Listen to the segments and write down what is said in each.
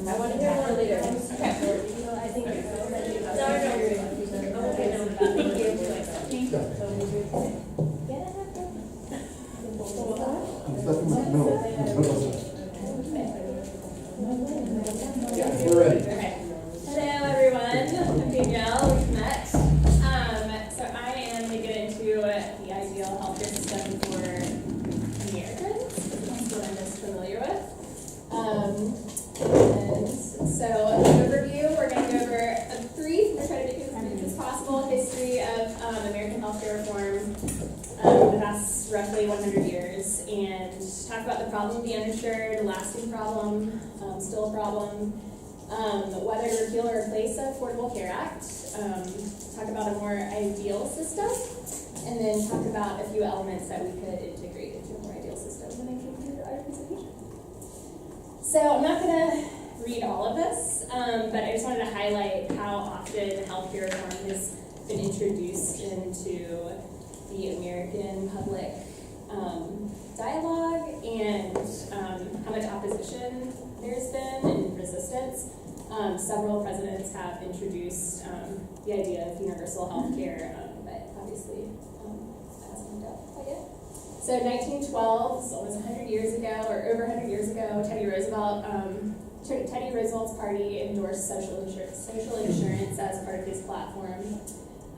I want to hear more later. Okay. I think Okay, no. Thank you. Yeah, we're ready. Okay. Hello, everyone. I'm Danielle. We've met. So I am going to get into the ideal healthcare system for Americans. That's what I'm most familiar with. And so, an overview, we're going to go over a brief, we're trying to make it as brief as possible, history of American healthcare reform, the past roughly 100 years, and talk about the problem of the uninsured, a lasting problem, still a problem, whether to repeal or replace the Affordable Care Act, talk about a more ideal system, and then talk about a few elements that we could integrate into a more ideal system, and then conclude our presentation. So I'm not going to read all of this, but I just wanted to highlight how often healthcare reform has been introduced into the American public dialogue, and how much opposition there's been and resistance. Several presidents have introduced the idea of universal health care, but obviously that hasn't been done quite yet. So 1912, so almost 100 years ago, or over 100 years ago, Teddy Roosevelt's party endorsed social insurance as part of his platform.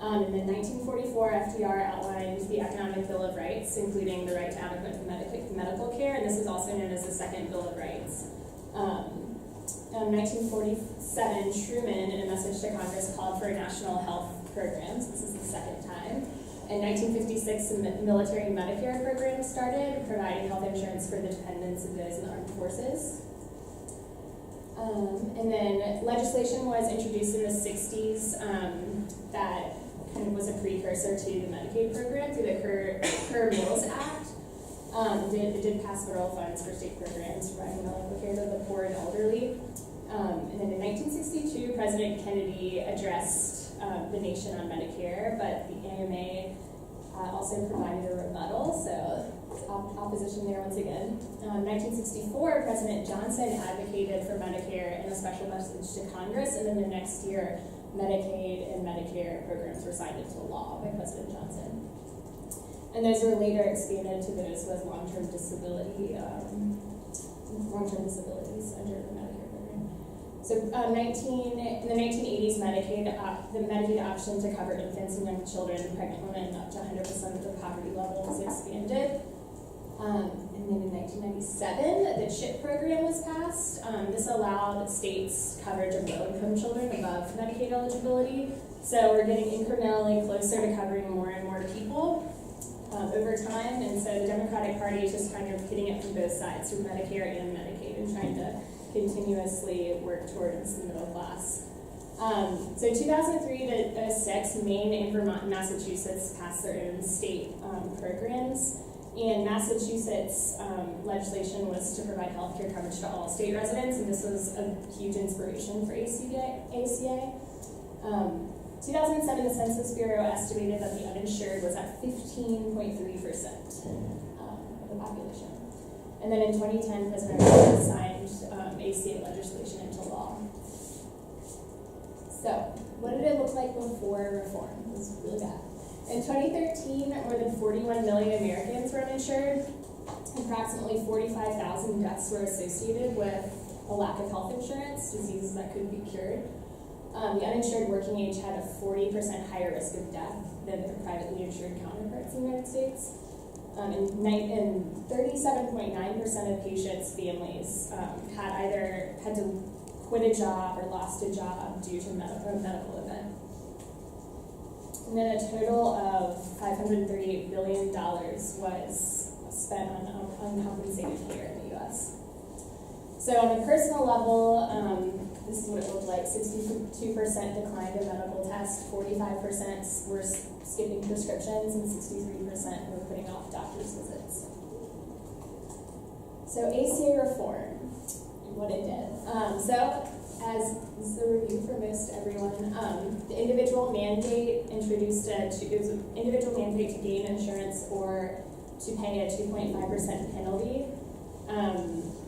And then 1944, FDR outlined the Economic Bill of Rights, including the right to adequate medical care, and this is also known as the Second Bill of Rights. 1947, Truman, in a message to Congress, called for national health programs. This is the second time. In 1956, the military Medicare program started, providing health insurance for the dependents of those in the armed forces. And then legislation was introduced in the 60s that kind of was a precursor to the Medicaid program through the Kerr-Mills Act. It did pass federal funds for state programs providing medical care to the poor and elderly. And then in 1962, President Kennedy addressed the nation on Medicare, but the AMA also provided a rebuttal, so opposition there once again. 1964, President Johnson advocated for Medicare in a special message to Congress, and then the next year, Medicaid and Medicare programs were signed into law by President Johnson. And those were later expanded to those with long-term disabilities under the Medicare program. So in the 1980s, the Medicaid option to cover infants and young children, pregnant women up to 100% of the poverty level was expanded. And then in 1997, the CHIP program was passed. This allowed states coverage of low-income children above Medicaid eligibility. So we're getting incrementally closer to covering more and more people over time. And so the Democratic Party is just kind of hitting it from both sides, through Medicare and Medicaid, and trying to continuously work towards the middle class. So 2003 to 06, Maine and Vermont and Massachusetts passed their own state programs. And Massachusetts legislation was to provide health care coverage to all state residents, and this was a huge inspiration for ACA. 2007, the Census Bureau estimated that the uninsured was at 15.3% of the population. And then in 2010, President Trump signed ACA legislation into law. So, what did it look like before reform? It was really bad. In 2013, more than 41 million Americans were uninsured. Approximately 45,000 deaths were associated with a lack of health insurance, diseases that could be cured. The uninsured working age had a 40% higher risk of death than their privately insured counterparts in the United States. And 37.9% of patients' families had to quit a job or lost a job due to a medical event. And then a total of $538 billion was spent on uncompensated care in the U.S. So on a personal level, this is what it looked like. 62% declined in medical tests, 45% were skipping prescriptions, and 63% were putting off doctor's visits. So ACA reform, what it did. As this is a review for most everyone, the individual mandate introduced it was an individual mandate to gain insurance or to pay a 2.5% penalty.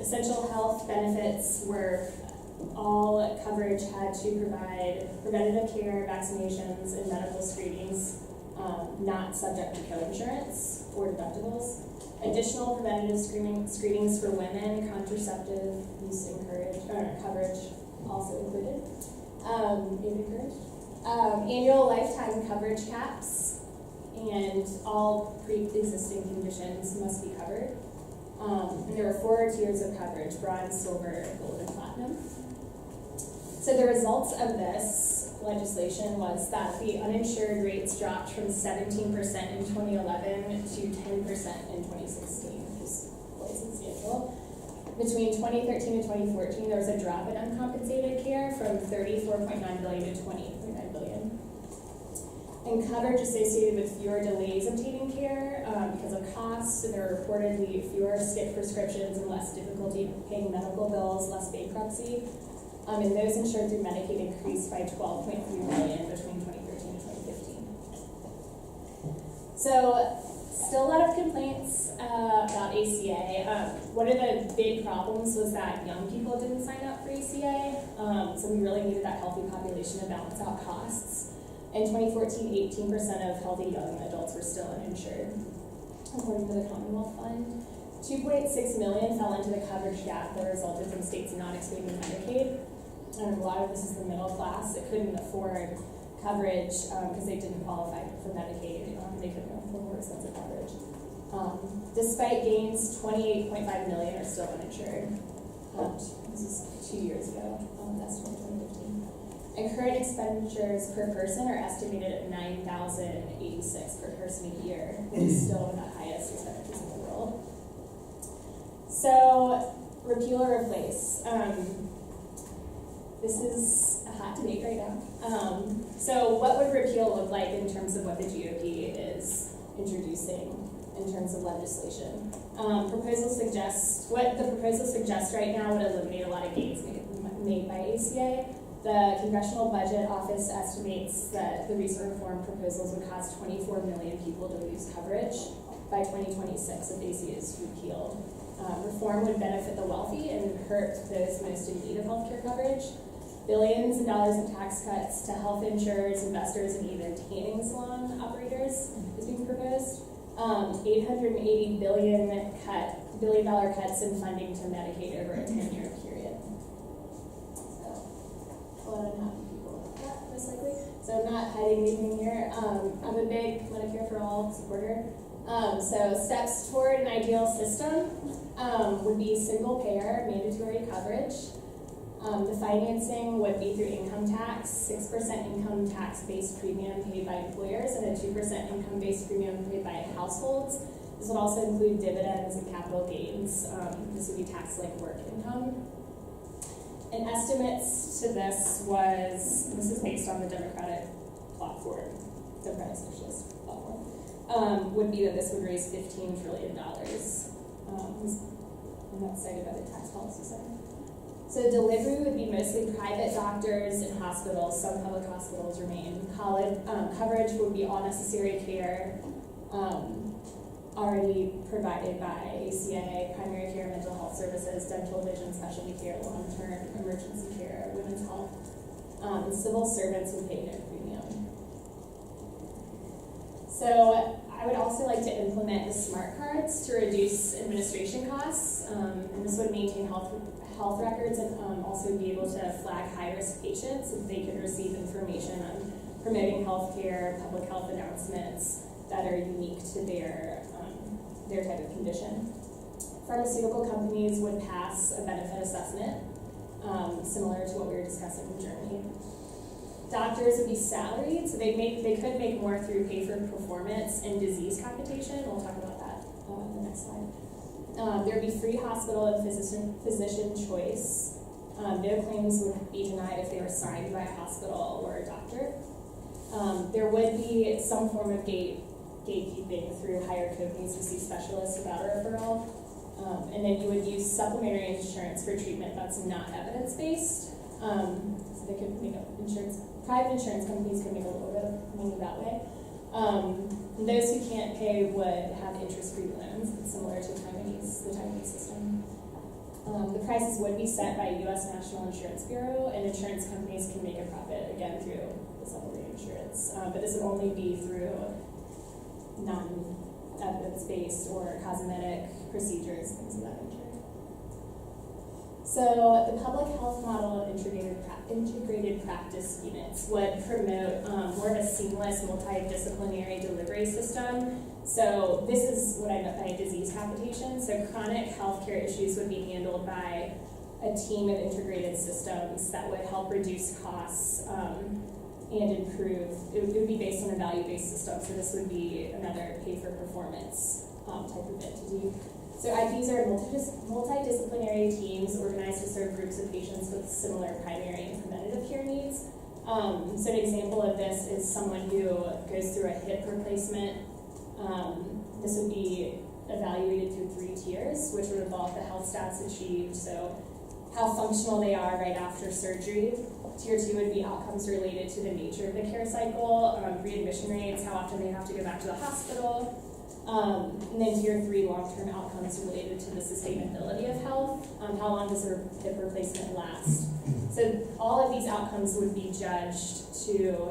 Essential health benefits were all coverage had to provide preventative care, vaccinations, and medical screenings not subject to co-insurance or deductibles. Additional preventative screenings for women, contraceptive use coverage also included. Annual lifetime coverage caps, and all pre-existing conditions must be covered. And there were 4 tiers of coverage: bronze, silver, gold, and platinum. So the results of this legislation was that the uninsured rates dropped from 17% in 2011 to 10% in 2016, which is quite substantial. Between 2013 and 2014, there was a drop in uncompensated care from $34.9 billion to $28.9 billion. And coverage associated with fewer delays obtaining care because of costs, and there were reportedly fewer skip prescriptions and less difficulty paying medical bills, less bankruptcy. And those insured through Medicaid increased by $12.3 million between 2013 and 2015. So, still a lot of complaints about ACA. One of the big problems was that young people didn't sign up for ACA, so we really needed that healthy population to balance out costs. In 2014, 18% of healthy young adults were still uninsured, according to the Commonwealth Fund. 2.6 million fell into the coverage gap that resulted from states not expanding Medicaid. And a lot of this is the middle class that couldn't afford coverage because they didn't qualify for Medicaid. They couldn't afford more expensive coverage. Despite gains, 28.5 million are still uninsured. This is 2 years ago. That's 2015. And current expenditures per person are estimated at $9,086 per person a year, which is still the highest expenditures in the world. So, repeal or replace. This is a hot debate right now. So what would repeal look like in terms of what the GOP is introducing in terms of legislation? What the proposals suggest right now would eliminate a lot of gains made by ACA. The Congressional Budget Office estimates that the recent reform proposals would cause 24 million people to lose coverage by 2026 if ACA is repealed. Reform would benefit the wealthy and hurt those most in need of healthcare coverage. Billions of dollars in tax cuts to health insurers, investors, and even tanning salon operators is being proposed. $880 billion cuts in funding to Medicaid over a 10-year period. So, a lot of unhappy people with that, most likely. So I'm not hiding anything here. I'm a big Medicare for All supporter. So steps toward an ideal system would be single payer, mandatory coverage. The financing would be through income tax, 6% income tax-based premium paid by employers, and a 2% income-based premium paid by households. This would also include dividends and capital gains. This would be taxed like work income. And estimates to this is based on the Democratic Socialist platform, would be that this would raise $15 trillion. And that's cited by the Tax Policy Center. So delivery would be mostly private doctors and hospitals. Some public hospitals remain. Coverage would be all necessary care already provided by ACA, primary care, mental health services, dental, vision, specialty care, long-term emergency care, women's health. And civil servants would pay no premium. So I would also like to implement the smart cards to reduce administration costs, and this would maintain health records and also be able to flag high-risk patients so that they could receive information on promoting healthcare, public health announcements that are unique to their type of condition. Pharmaceutical companies would pass a benefit assessment, similar to what we were discussing in Germany. Doctors would be salaried, so they could make more through pay for performance and disease capitation. We'll talk about that on the next slide. There would be free hospital and physician choice. No claims would be denied if they were signed by a hospital or a doctor. There would be some form of gatekeeping through higher companies to see specialists without a referral. And then you would use supplementary insurance for treatment that's not evidence-based. So they could make private insurance companies could make a little bit of money that way. And those who can't pay would have interest-free loans, similar to the Taiwanese system. The prices would be set by U.S. National Insurance Bureau, and insurance companies can make a profit, again, through the supplementary insurance. But this would only be through non-evidence-based or cosmetic procedures, things of that nature. So the public health model of integrated practice units would promote more of a seamless multidisciplinary delivery system. So this is what I meant by disease capitation. So chronic healthcare issues would be handled by a team of integrated systems that would help reduce costs and improve. It would be based on a value-based system. So this would be another pay-for-performance type of entity. So IPs are multidisciplinary teams organized to serve groups of patients with similar primary and preventative care needs. So an example of this is someone who goes through a hip replacement. This would be evaluated through 3 tiers, which would involve the health stats achieved, so how functional they are right after surgery. Tier 2 would be outcomes related to the nature of the care cycle, readmission rates, how often they have to go back to the hospital. And then tier 3, long-term outcomes related to the sustainability of health. How long does a hip replacement last? So all of these outcomes would be judged to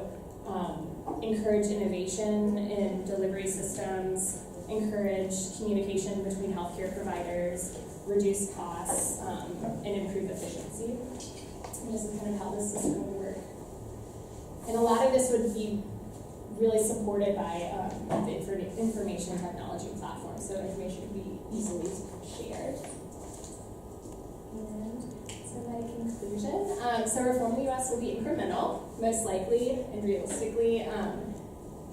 encourage innovation in delivery systems, encourage communication between healthcare providers, reduce costs, and improve efficiency. And this is kind of how this system would work. And a lot of this would be really supported by the information technology platform, so information could be easily shared. And so my conclusion, so reform in the U.S. will be incremental, most likely and realistically.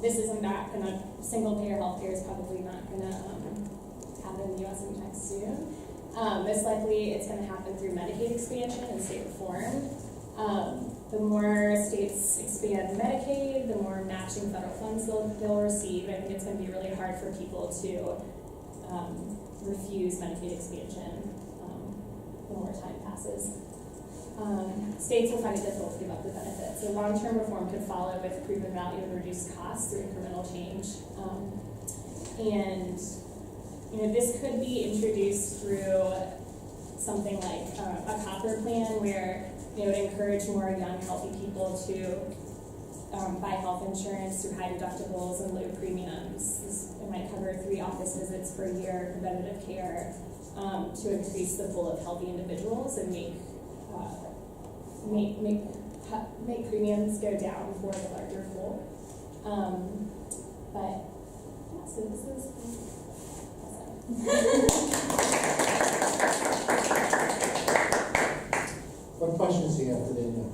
This is not going to, single-payer healthcare is probably not going to happen in the U.S. anytime soon. Most likely it's going to happen through Medicaid expansion and state reform. The more states expand Medicaid, the more matching federal funds they'll receive. I think it's going to be really hard for people to refuse Medicaid expansion the more time passes. States will find it difficult to give up the benefits. So long-term reform could follow with proven value and reduced costs through incremental change. And this could be introduced through something like a copper plan where it would encourage more young, healthy people to buy health insurance through high deductibles and low premiums. It might cover 3 office visits per year, preventative care, to increase the pool of healthy individuals and make premiums go down for the larger pool. But yeah, so this is What questions do you have today, Neil?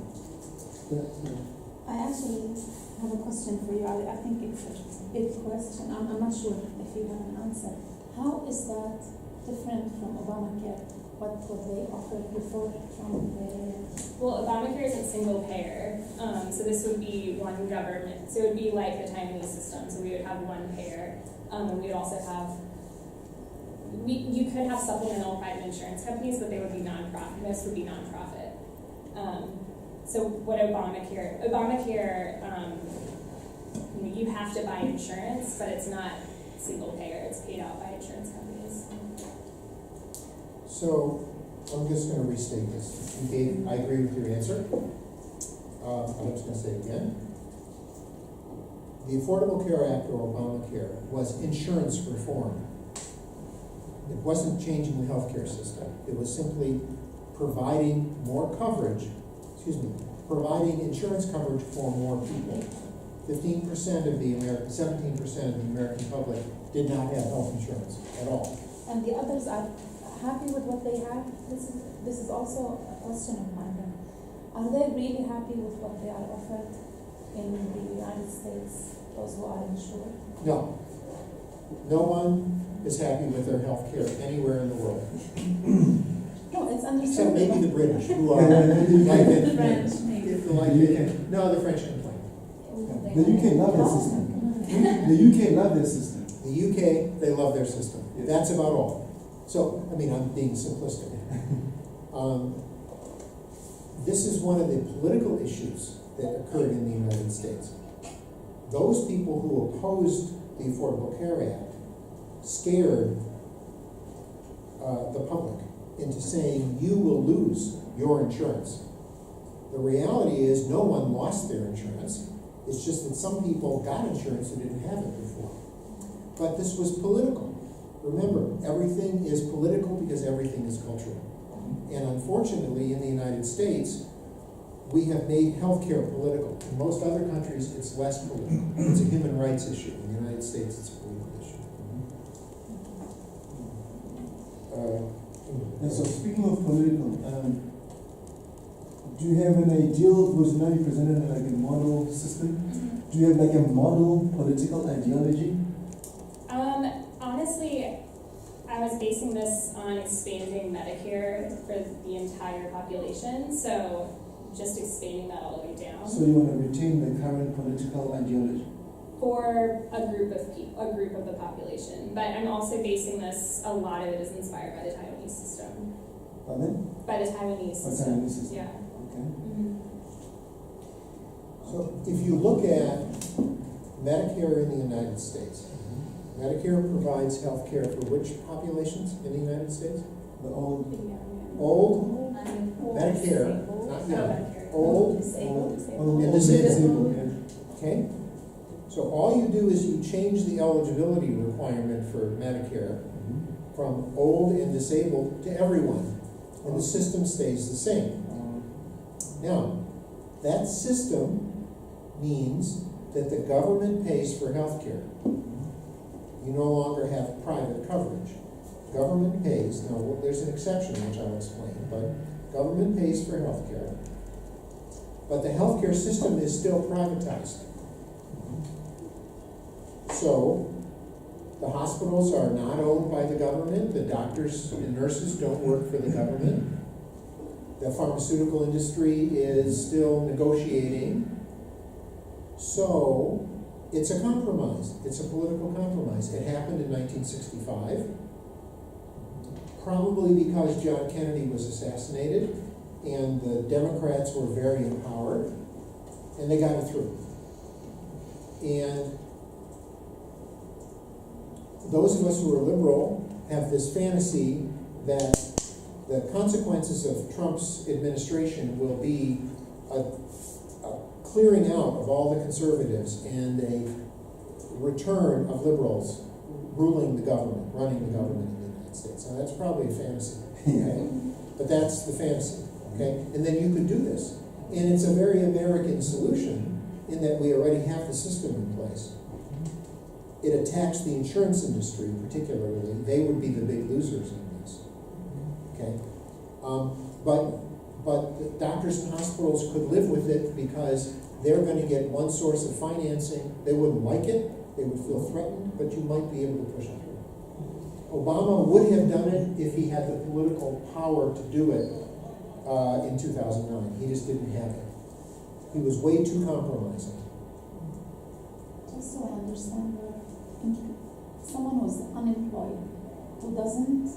I actually have a question for you. I think it's a big question. I'm not sure if you have an answer. How is that different from Obamacare? What they offered before from the... Well, Obamacare isn't single payer, so this would be one government. So it would be like the Taiwanese system. So we would have one payer, and we would also have. You could have supplemental private insurance companies, but they would be nonprofit. Most would be nonprofit. So what Obamacare, you have to buy insurance, but it's not single payer. It's paid out by insurance companies. So I'm just going to restate this. I agree with your answer. I'm just going to say it again. The Affordable Care Act, or Obamacare, was insurance reform. It wasn't changing the healthcare system. It was simply providing more coverage, providing insurance coverage for more people. 15% of the American, 17% of the American public did not have health insurance at all. And the others are happy with what they have? This is also a question of mine. Are they really happy with what they are offered in the United States, those who are insured? No. No one is happy with their health care anywhere in the world. No, it's Except understandable. maybe the British, who are like The French, maybe. No, the French complain. The UK love their system. The UK love their system. The UK, they love their system. Yes. That's about all. So, I mean, I'm being simplistic. This is one of the political issues that occurred in the United States. Those people who opposed the Affordable Care Act scared the public into saying you will lose your insurance. The reality is no one lost their insurance. It's just that some people got insurance who didn't have it before. But this was political. Remember, everything is political because everything is cultural. And unfortunately, in the United States, we have made healthcare political. In most other countries, it's less political. It's a human rights issue. In the United States, it's a political issue. And so speaking of political, do you have an ideal, because now you presented like a model system, do you have like a model political ideology? Honestly, I was basing this on expanding Medicare for the entire population, so just expanding that all the way down. So you want to retain the current political ideology? For a group of people, a group of the population. But I'm also basing this, a lot of it is inspired by the Taiwanese system. Pardon? By the Taiwanese By system. Taiwanese system. Yeah. Okay. Mhm. So if you look at Medicare in the United States, Medicare provides health care for which populations in the United States? The old, Old, Medicare, Medicare, not Oh, young, Medicare. old, old, And disabled, yeah. okay? So all you do is you change the eligibility requirement for Medicare from old and disabled to everyone, and the system stays the same. Now, that system means that the government pays for health care. You no longer have private coverage. Government pays, now there's an exception which I'll explain, but government pays for health care. But the healthcare system is still privatized. So, the hospitals are not owned by the government, the doctors and nurses don't work for the government. The pharmaceutical industry is still negotiating. So, it's a compromise, it's a political compromise. It happened in 1965, probably because John Kennedy was assassinated and the Democrats were very empowered, and they got it through. And those of us who are liberal have this fantasy that the consequences of Trump's administration will be a clearing out of all the conservatives and a return of liberals ruling the government, running the government in the United States. Now that's probably a fantasy, okay? But that's the fantasy, okay? And then you could do this. And it's a very American solution in that we already have the system in place. It attacks the insurance industry particularly. They would be the big losers in this, okay? But the doctors and hospitals could live with it because they're going to get one source of financing. They wouldn't like it, they would feel threatened, but you might be able to push it through. Obama would have done it if he had the political power to do it in 2009. He just didn't have it. He was way too compromising. Just so I understand, someone who's unemployed, who doesn't,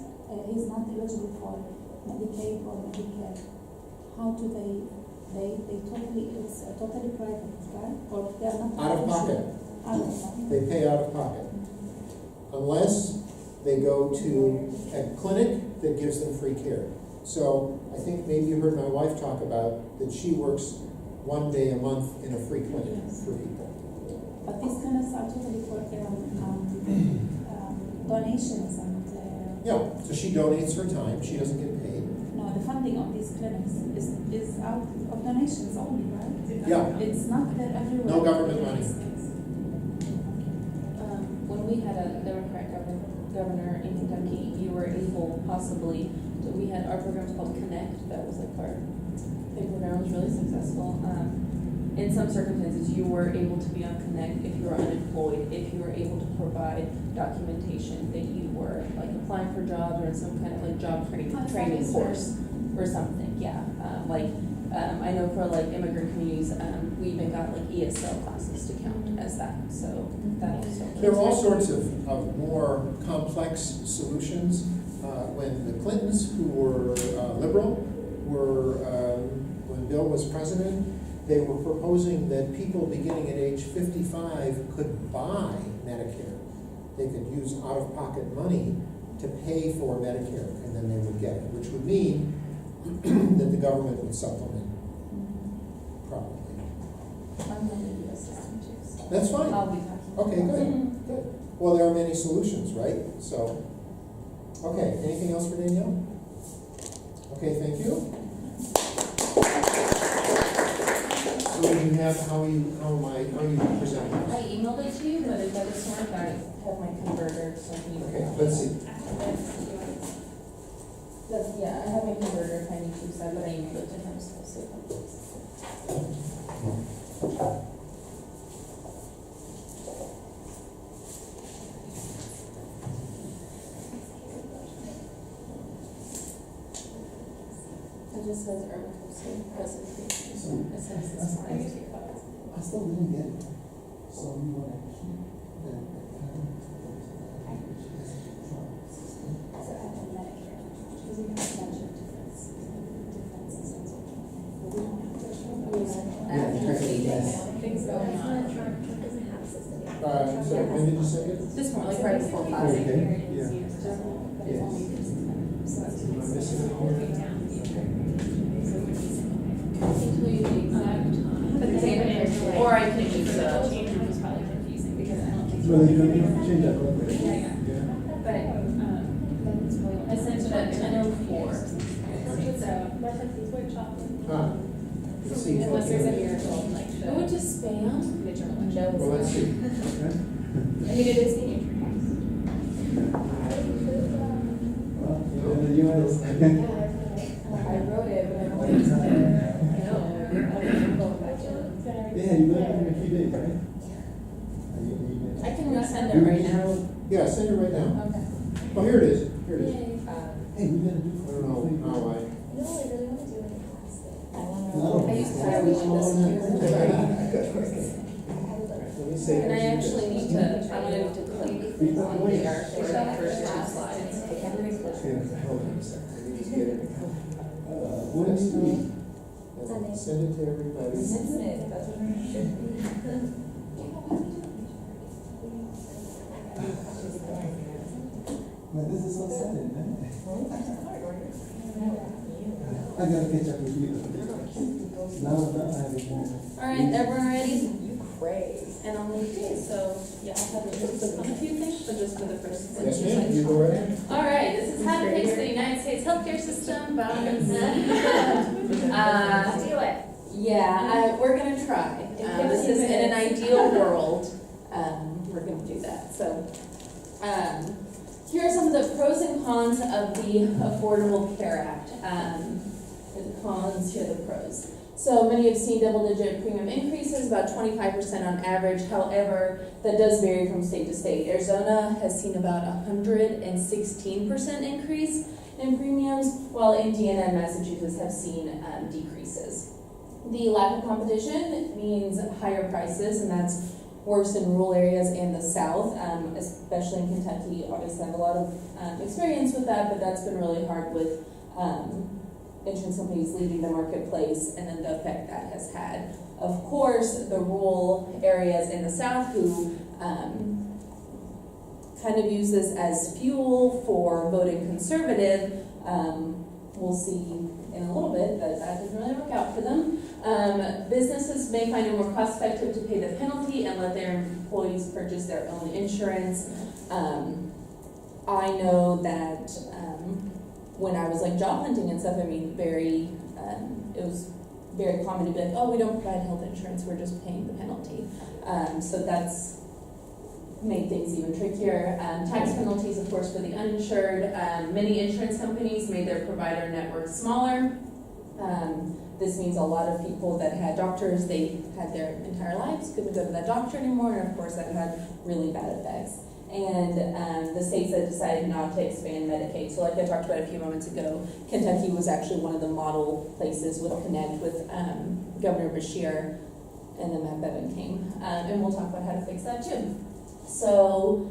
he's not eligible for Medicaid or Medicare, how do they totally, it's totally private, right? Or they're not? Out of pocket. Out of pocket. They pay out of pocket. Unless they go to a clinic that gives them free care. So I think maybe you heard my wife talk about that she works one day a month in a free clinic for people. But these clinics are totally for donations and. Yeah, so she donates her time, she doesn't get paid. No, the funding of these clinics is out of donations only, right? Yeah. It's not that everywhere. No government money. When we had a Democrat governor in Kentucky, you were able possibly, so we had our program called Connect, that was like our big program, was really successful. In some circumstances, you were able to be on Connect if you were unemployed, if you were able to provide documentation that you were like applying for jobs or in some kind of like job training course or something, yeah. I know for like immigrant communities, we even got like ESL classes to count as that, so that also. There are all sorts of more complex solutions. When the Clintons, who were liberal, when Bill was president, they were proposing that people beginning at age 55 could buy Medicare. They could use out-of-pocket money to pay for Medicare, and then they would get it, which would mean that the government would supplement probably. I'm going to do a system too, so. That's fine. I'll be talking. Okay, good. Well, there are many solutions, right? So, okay, anything else for Danielle? Okay, thank you. So you have, how are you presenting I this? emailed it to you, but it doesn't work. I have my converter, so I need to. Okay, let's see. Yeah, I have my converter if I need to, so but I emailed it to him, so I'll see. It just says Irma Coastal presentation. It says it's fine. I still didn't get it. So we want to keep the So I have Medicare, because we have a bunch of different systems. But we don't have to show Things going on. So when did you say it? This morning, like right before class. Okay, yeah. But the same, or I can use the. It's probably confusing because I don't think. No, you can change that, right? Yeah. But, I sent it at 10:04. Ah, let's see. Unless there's a miracle, like the. Go to spam. midterm Well, let's see. Okay. I mean, it is being introduced. Well, you know, I wrote it, but I don't think it's there. yeah, you got it in a few days, right? I can resend it right now. Yeah, send it right now. Okay. Oh, here it is, here it is. Hey, we gotta do. I don't know how I. No. I used to have one this Let me see. And I actually need to, I'm gonna need to click on there for the first two slides. Hold on a second, let me just get it. What do you need? Send it to everybody. Man, this is so sad, man. I gotta catch up with you. Now I have it more. All right, everyone ready? You crave. And I'll need to, so, yeah, I'll have it just on a few things, but just for the first. Yes, ma'am, you go right ahead. All right, this is how to fix the United States healthcare system. Do it. Yeah, we're gonna try. This is in an ideal world, we're gonna do that. So, here are some of the pros and cons of the Affordable Care Act. The cons, here are the pros. So many have seen double-digit premium increases, about 25% on average. However, that does vary from state to state. Arizona has seen about 116% increase in premiums, while Indiana and Massachusetts have seen decreases. The lack of competition means higher prices, and that's worse in rural areas and the South, especially in Kentucky. Obviously, I have a lot of experience with that, but that's been really hard with insurance companies leaving the marketplace and then the effect that has had. Of course, the rural areas in the South who kind of use this as fuel for voting conservative, we'll see in a little bit that that doesn't really work out for them. Businesses may find it more cost effective to pay the penalty and let their employees purchase their own insurance. I know that when I was like job hunting and stuff, I mean, it was very common to be like, oh, we don't provide health insurance, we're just paying the penalty. So that's made things even trickier. Tax penalties, of course, for the uninsured. Many insurance companies made their provider network smaller. This means a lot of people that had doctors, they had their entire lives, couldn't go to that doctor anymore, and of course that had really bad effects. And the states that decided not to expand Medicaid. So like I talked about a few moments ago, Kentucky was actually one of the model places with Connect with Governor Beshear, and then Matt Bevin came. And we'll talk about how to fix that too. So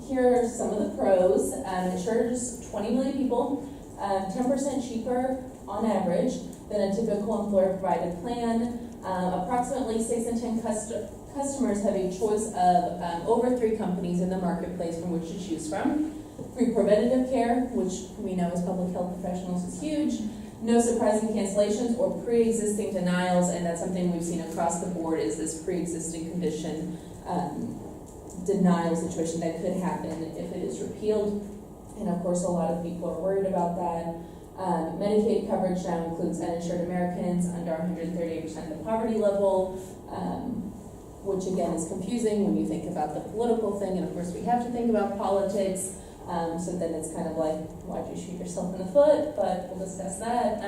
here are some of the pros. It insures 20 million people, 10% cheaper on average than a typical employer-provided plan. Approximately 6 in 10 customers have a choice of over 3 companies in the marketplace from which to choose from. Free preventative care, which we know as public health professionals is huge. No surprising cancellations or pre-existing denials, and that's something we've seen across the board, is this pre-existing condition denial situation that could happen if it is repealed. And of course, a lot of people are worried about that. Medicaid coverage now includes uninsured Americans under 138% of the poverty level, which again is confusing when you think about the political thing, and of course we have to think about politics. So then it's kind of like, why'd you shoot yourself in the foot? But we'll discuss that.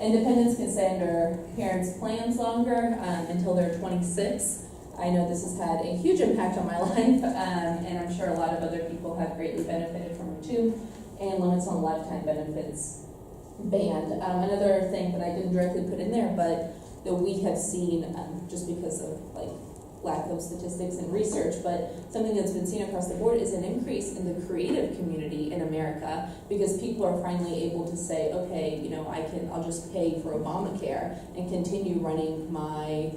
Independents can stay under parents' plans longer until they're 26. I know this has had a huge impact on my life, and I'm sure a lot of other people have greatly benefited from it too. And limits on lifetime benefits banned. Another thing that I didn't directly put in there, but that we have seen just because of like lack of statistics and research, but something that's been seen across the board is an increase in the creative community in America, because people are finally able to say, okay, you know, I'll just pay for Obamacare and continue running my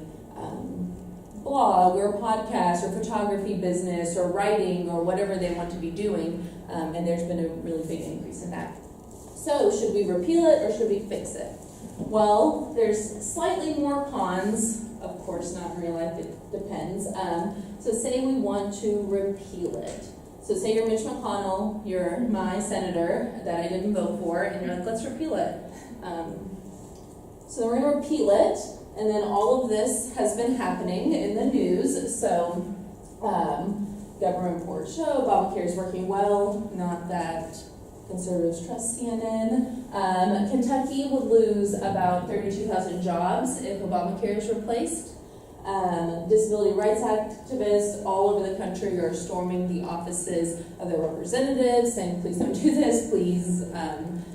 blog or podcast or photography business or writing or whatever they want to be doing, and there's been a really big increase in that. So should we repeal it or should we fix it? Well, there's slightly more cons. Of course, not in real life, it depends. So say we want to repeal it. So say you're Mitch McConnell, you're my senator that I didn't vote for, and you're like, let's repeal it. So we're going to repeal it, and then all of this has been happening in the news. So government reports show Obamacare is working well, not that conservatives trust CNN. Kentucky would lose about 32,000 jobs if Obamacare is replaced. Disability rights activists all over the country are storming the offices of their representatives, saying, please don't do this, please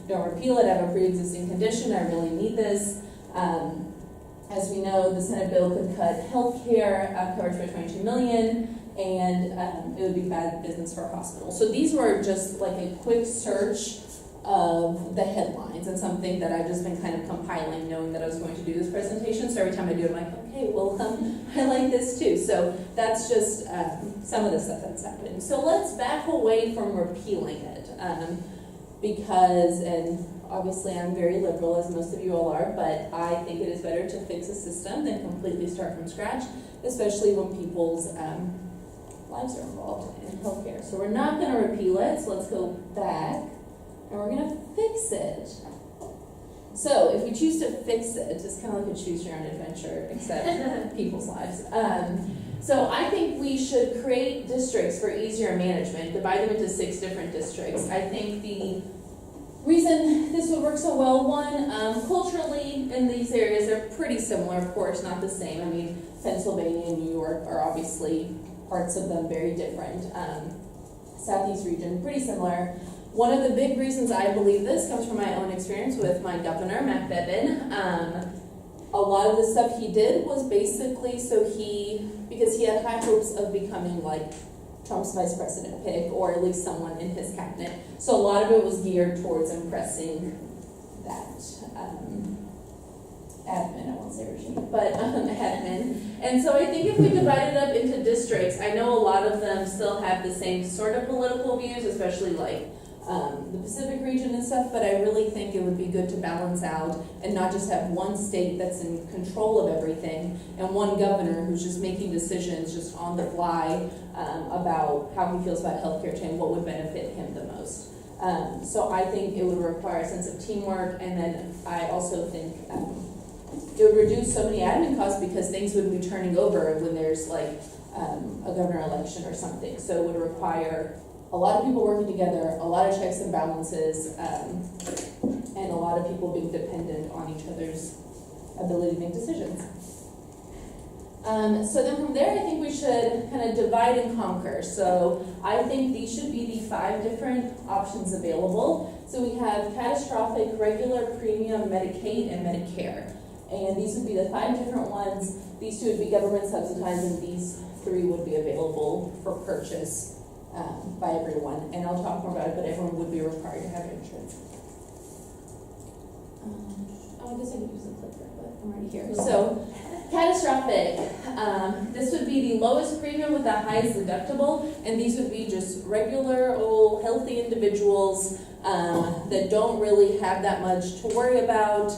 don't repeal it, I have a pre-existing condition, I really need this. As we know, the Senate bill could cut health care coverage by $22 million, and it would be bad business for hospitals. So these were just like a quick search of the headlines, and something that I've just been kind of compiling, knowing that I was going to do this presentation. So every time I do it, I'm like, okay, well, I like this too. So that's just some of the stuff that's happening. So let's back away from repealing it, because, and obviously I'm very liberal, as most of you all are, but I think it is better to fix a system than completely start from scratch, especially when people's lives are involved in healthcare. So we're not going to repeal it, so let's go back, and we're going to fix it. So if we choose to fix it, it's kind of like a choose your own adventure, except people's lives. So I think we should create districts for easier management, divide them into 6 different districts. I think the reason this would work so well, one, culturally in these areas, they're pretty similar, of course, not the same. I mean, Pennsylvania and New York are obviously parts of them very different. Southeast region, pretty similar. One of the big reasons I believe this comes from my own experience with my governor, Matt Bevin. A lot of the stuff he did was basically because he had high hopes of becoming like Trump's vice president pick, or at least someone in his cabinet. So a lot of it was geared towards impressing that admin, I won't say regime, but admin. And so I think if we divide it up into districts, I know a lot of them still have the same sort of political views, especially like the Pacific region and stuff, but I really think it would be good to balance out and not just have one state that's in control of everything and one governor who's just making decisions just on the fly about how he feels about healthcare change, what would benefit him the most. So I think it would require a sense of teamwork, and then I also think it would reduce so many admin costs because things wouldn't be turning over when there's like a governor election or something. So it would require a lot of people working together, a lot of checks and balances, and a lot of people being dependent on each other's ability to make decisions. So then from there, I think we should kind of divide and conquer. So I think these should be the 5 different options available. So we have catastrophic, regular, premium, Medicaid, and Medicare. And these would be the 5 different ones. These 2 would be government subsidized, and these 3 would be available for purchase by everyone. And I'll talk more about it, but everyone would be required to have insurance. guess I could use the clicker, but I'm already here. So, catastrophic. This would be the lowest premium with the highest deductible, and these would be just regular old healthy individuals that don't really have that much to worry about.